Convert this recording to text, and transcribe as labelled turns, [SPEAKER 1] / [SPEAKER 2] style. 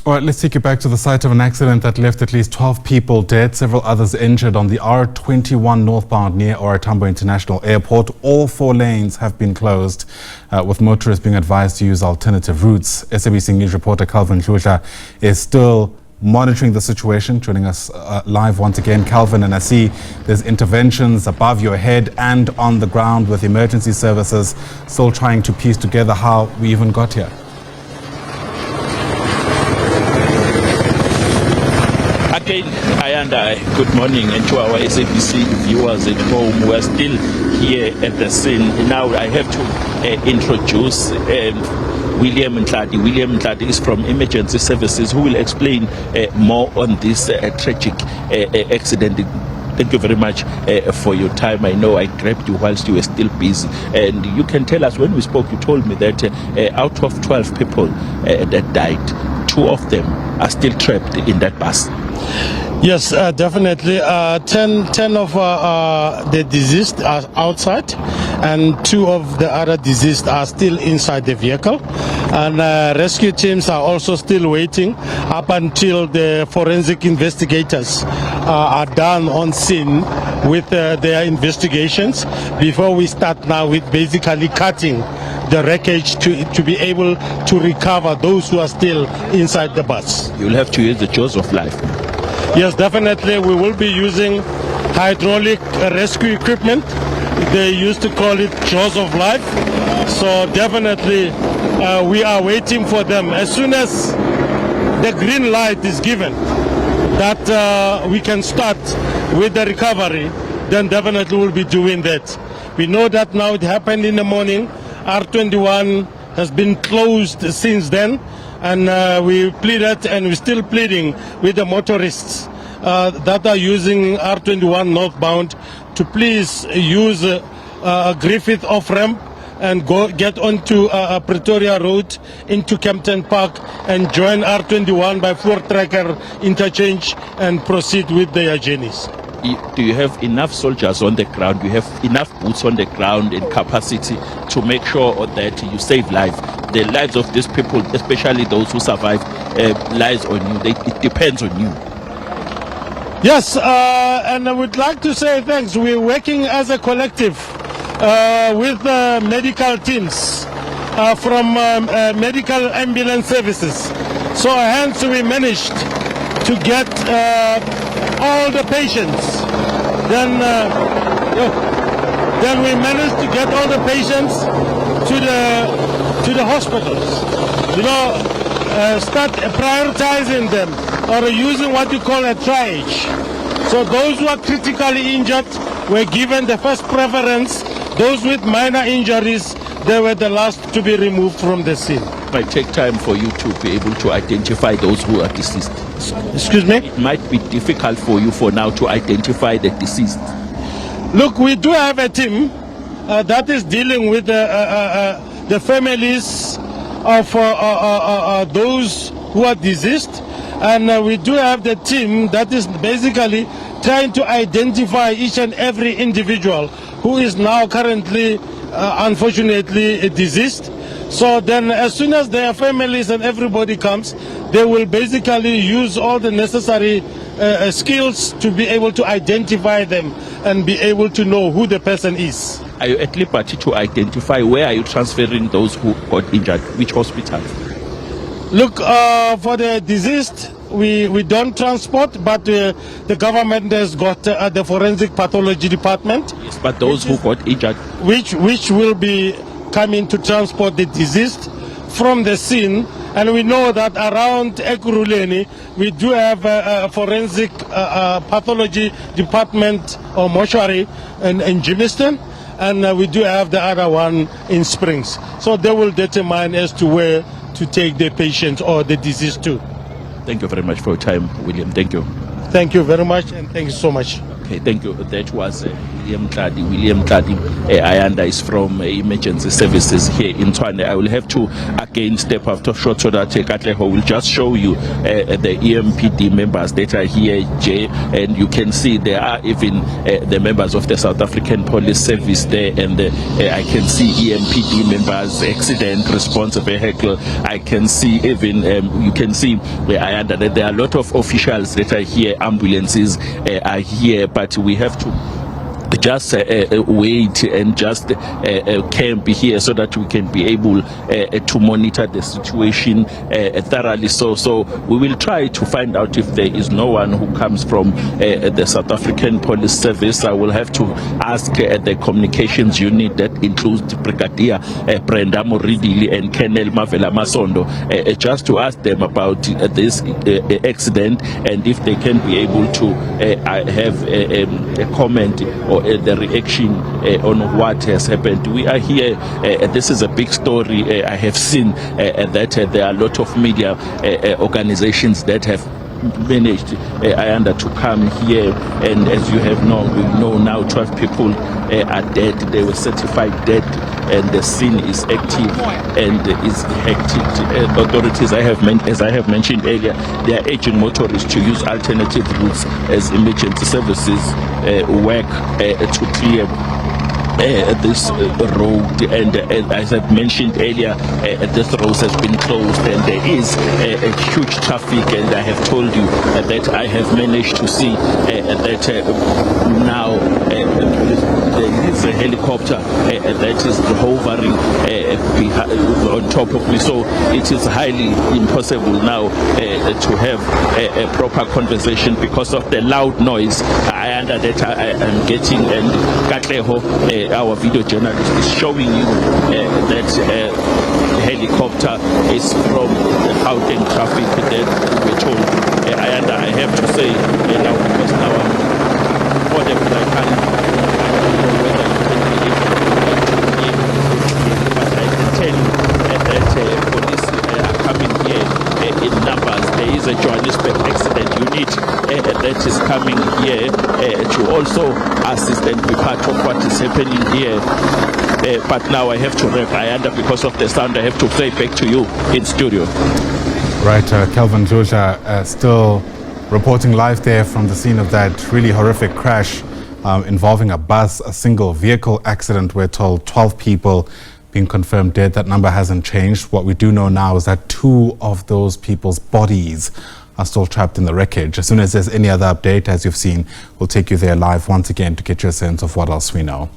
[SPEAKER 1] All right, let's take you back to the site of an accident that left at least 12 people dead, several others injured on the R21 northbound near OR Tambo International Airport. All 4 lanes have been closed, with motorists being advised to use alternative routes. SABC News reporter Calvin Dludla is still monitoring the situation, joining us live once again. Calvin, and I see there's interventions above your head and on the ground with emergency services still trying to piece together how we even got here.
[SPEAKER 2] Again, good morning, and to our SABC viewers at home. We are still here at the scene. Now I have to introduce William Dludla. William Dludla is from Emergency Services, who will explain more on this tragic accident. Thank you very much for your time. I know I grabbed you whilst you were still busy. And you can tell us, when we spoke, you told me that out of 12 people that died, 2 of them are still trapped in that bus.
[SPEAKER 3] Yes, definitely. 10 of the deceased are outside, and 2 of the other deceased are still inside the vehicle. And rescue teams are also still waiting up until the forensic investigators are done on scene with their investigations before we start now with basically cutting the wreckage to be able to recover those who are still inside the bus.
[SPEAKER 2] You'll have to use the jaws of life.
[SPEAKER 3] Yes, definitely. We will be using hydraulic rescue equipment. They used to call it jaws of life. So definitely we are waiting for them. As soon as the green light is given that we can start with the recovery, then definitely we'll be doing that. We know that now it happened in the morning. R21 has been closed since then, and we pleaded, and we're still pleading with the motorists that are using R21 northbound to please use Griffith off-ramp and get onto Pretoria Road into Kempton Park and join R21 by Floor Tracker interchange and proceed with their journeys.
[SPEAKER 2] Do you have enough soldiers on the ground? Do you have enough boots on the ground and capacity to make sure that you save lives? The lives of these people, especially those who survive, lies on you. It depends on you.
[SPEAKER 3] Yes, and I would like to say thanks. We're working as a collective with medical teams from medical ambulance services. So hence we managed to get all the patients. Then we managed to get all the patients to the hospitals. You know, start prioritizing them or using what you call a triage. So those who are critically injured were given the first preference. Those with minor injuries, they were the last to be removed from the scene.
[SPEAKER 2] It might take time for you to be able to identify those who are deceased.
[SPEAKER 3] Excuse me?
[SPEAKER 2] It might be difficult for you for now to identify the deceased.
[SPEAKER 3] Look, we do have a team that is dealing with the families of those who are deceased, and we do have the team that is basically trying to identify each and every individual who is now currently unfortunately deceased. So then as soon as their families and everybody comes, they will basically use all the necessary skills to be able to identify them and be able to know who the person is.
[SPEAKER 2] Are you at liberty to identify where are you transferring those who got injured? Which hospital?
[SPEAKER 3] Look, for the deceased, we don't transport, but the government has got the forensic pathology department.
[SPEAKER 2] Yes, but those who got injured,
[SPEAKER 3] which will be coming to transport the deceased from the scene. And we know that around Ekurhuleni, we do have a forensic pathology department or mortuary in Jimiston, and we do have the other one in Springs. So they will determine as to where to take the patient or the deceased to.
[SPEAKER 2] Thank you very much for your time, William. Thank you.
[SPEAKER 3] Thank you very much, and thank you so much.
[SPEAKER 2] Okay, thank you. That was William Tladi. Ayanda is from Emergency Services here in Tshwane. I will have to again step out of short so that Katleho will just show you the EMPD members that are here, Jay, and you can see there are even the members of the South African Police Service there, and I can see EMPD members, accident response vehicle. I can see even you can see Ayanda that there are a lot of officials that are here, ambulances are here, but we have to just wait and just camp here so that we can be able to monitor the situation thoroughly. So we will try to find out if there is no one who comes from the South African Police Service. I will have to ask the communications unit that includes Brigadier Brenda Moridili and Colonel Mavela Masondo just to ask them about this accident and if they can be able to have a comment or the reaction on what has happened. We are here. This is a big story. I have seen that there are a lot of media organizations that have managed to come here, and as you have known, we know now 12 people are dead. They were certified dead, and the scene is active and is hectic. Authorities, as I have mentioned earlier, they are urging motorists to use alternative routes as emergency services work to clear this road, and as I mentioned earlier, this road has been closed and there is a huge traffic, and I have told you that I have managed to see that now there is a helicopter that is hovering on top of me, so it is highly impossible now to have a proper conversation because of the loud noise I am getting, and Katleho, our video journalist, is showing you that helicopter is from the Gauteng traffic that we're told. I have to say now, because now I'm audible, I don't know whether you can be able to hear, but I can tell you that police are coming here in numbers. There is a Johannesburg accident unit that is coming here to also assist and be part of what is happening here. But now I have to wrap because of the sound. I have to play back to you in studio.
[SPEAKER 1] Right, Kelvin Dludla still reporting live there from the scene of that really horrific crash involving a bus, a single vehicle accident. We're told 12 people being confirmed dead. That number hasn't changed. What we do know now is that 2 of those people's bodies are still trapped in the wreckage. As soon as there's any other update, as you've seen, we'll take you there live once again to get you a sense of what else we know.